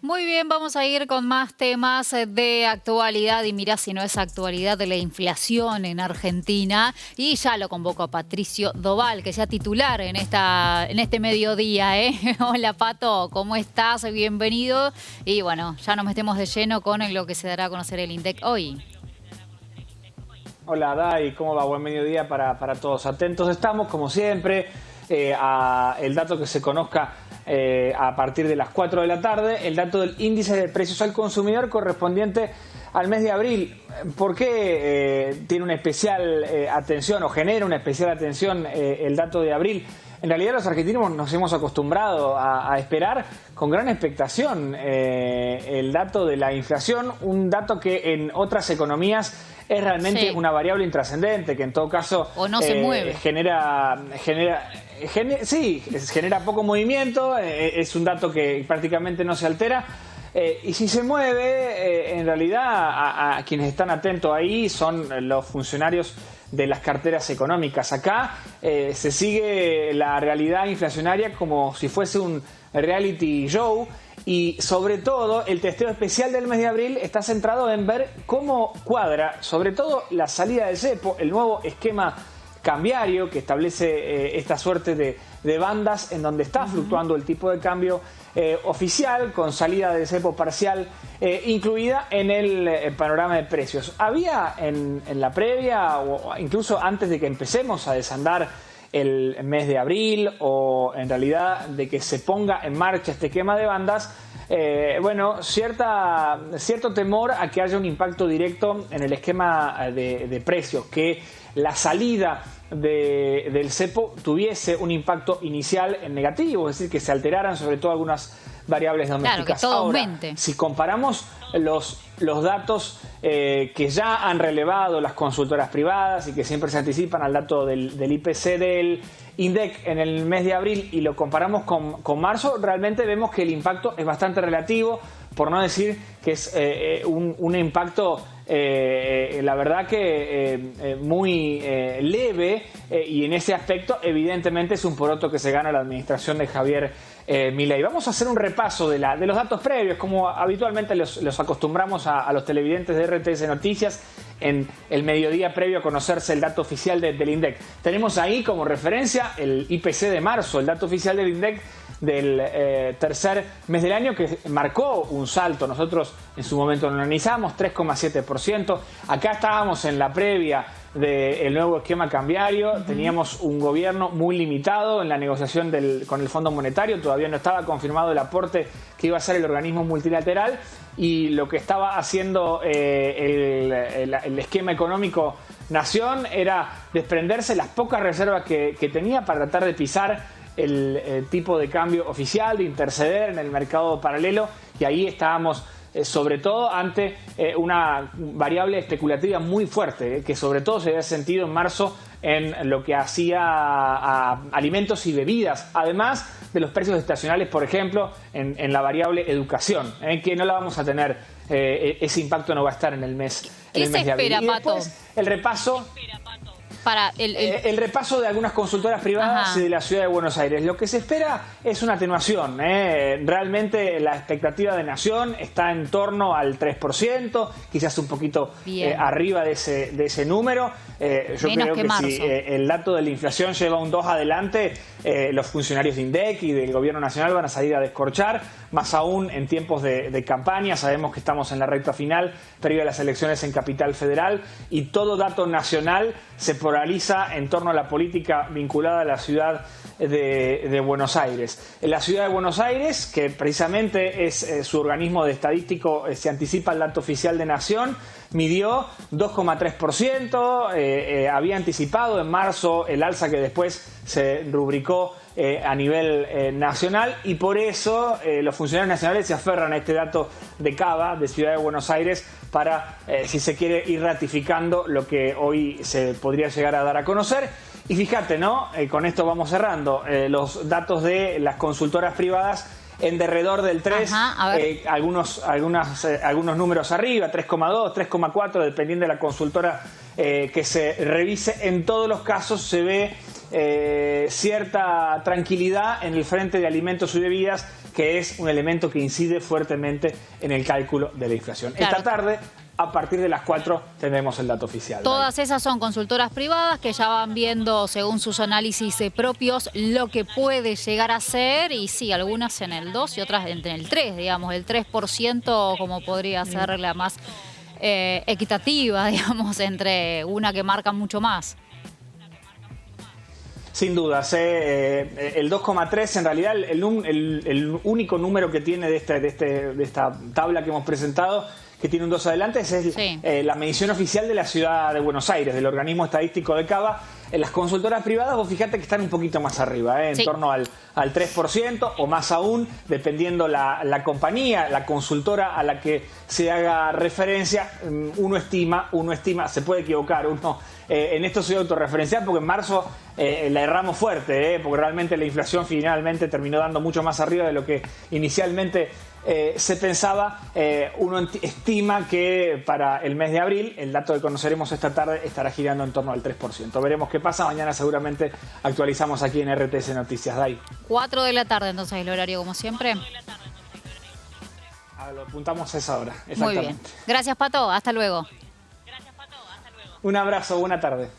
Muy bien, vamos a ir con más temas de actualidad y mirá si no es actualidad de la inflación en Argentina. Y ya lo convoco a Patricio Doval, que sea titular en este mediodía, ¿eh? Hola Pato, ¿cómo estás? Bienvenido. Y bueno, ya nos metemos de lleno con lo que se dará a conocer el INDEC hoy. Hola Dai, ¿cómo va? Buen mediodía para todos. Atentos estamos, como siempre, a el dato que se conozca a partir de las 4 de la tarde, el dato del índice de precios al consumidor correspondiente al mes de abril. ¿Por qué tiene una especial atención o genera una especial atención el dato de abril? En realidad los argentinos nos hemos acostumbrado a esperar con gran expectación el dato de la inflación, un dato que en otras economías es realmente una variable intrascendente, que en todo caso o no se mueve. genera poco movimiento, es un dato que prácticamente no se altera. Y si se mueve, en realidad a quienes están atentos ahí son los funcionarios de las carteras económicas. Acá se sigue la realidad inflacionaria como si fuese un reality show, y sobre todo el testeo especial del mes de abril está centrado en ver cómo cuadra, sobre todo la salida del cepo, el nuevo esquema cambiario que establece esta suerte de bandas en donde está fluctuando el tipo de cambio oficial, con salida de cepo parcial incluida en el panorama de precios. Había en la previa, o incluso antes de que empecemos a desandar el mes de abril, o en realidad de que se ponga en marcha este esquema de bandas, cierto temor a que haya un impacto directo en el esquema de precios, que la salida del cepo tuviese un impacto inicial en negativo, es decir, que se alteraran sobre todo algunas variables domésticas. Claro, que todo aumente. Si comparamos los datos que ya han relevado las consultoras privadas y que siempre se anticipan al dato del IPC del INDEC en el mes de abril, y lo comparamos con marzo, realmente vemos que el impacto es bastante relativo, por no decir que es un impacto la verdad que muy leve, y en ese aspecto evidentemente es un poroto que se gana la administración de Javier Milei. Vamos a hacer un repaso de los datos previos, como habitualmente los acostumbramos a los televidentes de RTS Noticias en el mediodía previo a conocerse el dato oficial del INDEC. Tenemos ahí como referencia el IPC de marzo, el dato oficial del INDEC del tercer mes del año, que marcó un salto. Nosotros en su momento lo analizamos, 3,7%. Acá estábamos en la previa del nuevo esquema cambiario. Teníamos un gobierno muy limitado en la negociación con el Fondo Monetario. Todavía no estaba confirmado el aporte que iba a hacer el organismo multilateral, y lo que estaba haciendo el esquema económico Nación era desprenderse las pocas reservas que tenía para tratar de pisar el tipo de cambio oficial, de interceder en el mercado paralelo, y ahí estábamos sobre todo ante una variable especulativa muy fuerte, que sobre todo se había sentido en marzo en lo que hacía a alimentos y bebidas, además de los precios estacionales, por ejemplo, en la variable educación, que no la vamos a tener, ese impacto no va a estar en el mes, de abril. Y después el repaso. El repaso de algunas consultoras privadas de la ciudad de Buenos Aires. Lo que se espera es una atenuación. Realmente la expectativa de Nación está en torno al 3%, quizás un poquito arriba de ese número. Yo creo que si el dato de la inflación lleva un 2 adelante, los funcionarios de INDEC y del Gobierno Nacional van a salir a descorchar, más aún en tiempos de campaña. Sabemos que estamos en la recta final, previo a las elecciones en Capital Federal, y todo dato nacional se polariza en torno a la política vinculada a la ciudad de Buenos Aires. En la ciudad de Buenos Aires, que precisamente es su organismo de estadístico, se anticipa el dato oficial de Nación, midió 2,3%, había anticipado en marzo el alza que después se rubricó a nivel nacional, y por eso los funcionarios nacionales se aferran a este dato de Cava, de Ciudad de Buenos Aires, para, si se quiere, ir ratificando lo que hoy se podría llegar a dar a conocer. Y fíjate, ¿no? Con esto vamos cerrando. Los datos de las consultoras privadas en derredor del 3, algunos números arriba, 3,2, 3,4, dependiendo de la consultora que se revise. En todos los casos se ve cierta tranquilidad en el frente de alimentos y bebidas, que es un elemento que incide fuertemente en el cálculo de la inflación. Claro. Esta tarde, a partir de las 4, tendremos el dato oficial. Todas esas son consultoras privadas que ya van viendo, según sus análisis propios, lo que puede llegar a ser, y sí, algunas en el 2 y otras en el 3, digamos, el 3% como podría ser la más equitativa, digamos, entre una que marca mucho más. Sin dudas, el 2,3 en realidad el único número que tiene de esta tabla que hemos presentado, que tiene un 2 adelante, es la medición oficial de la ciudad de Buenos Aires, del organismo estadístico de Cava. En las consultoras privadas, vos fíjate que están un poquito más arriba, en torno al 3% o más aún, dependiendo la compañía, la consultora a la que se haga referencia. Uno estima, se puede equivocar, en esto soy autorreferencial porque en marzo la erramos fuerte, porque realmente la inflación finalmente terminó dando mucho más arriba de lo que inicialmente se pensaba. Uno estima que para el mes de abril, el dato que conoceremos esta tarde, estará girando en torno al 3%. Veremos qué pasa. Mañana seguramente actualizamos aquí en RTS Noticias. Day. 4 de la tarde, entonces, el horario como siempre. Lo apuntamos a esa hora. Muy bien. Gracias, Pato. Hasta luego. Un abrazo. Buena tarde.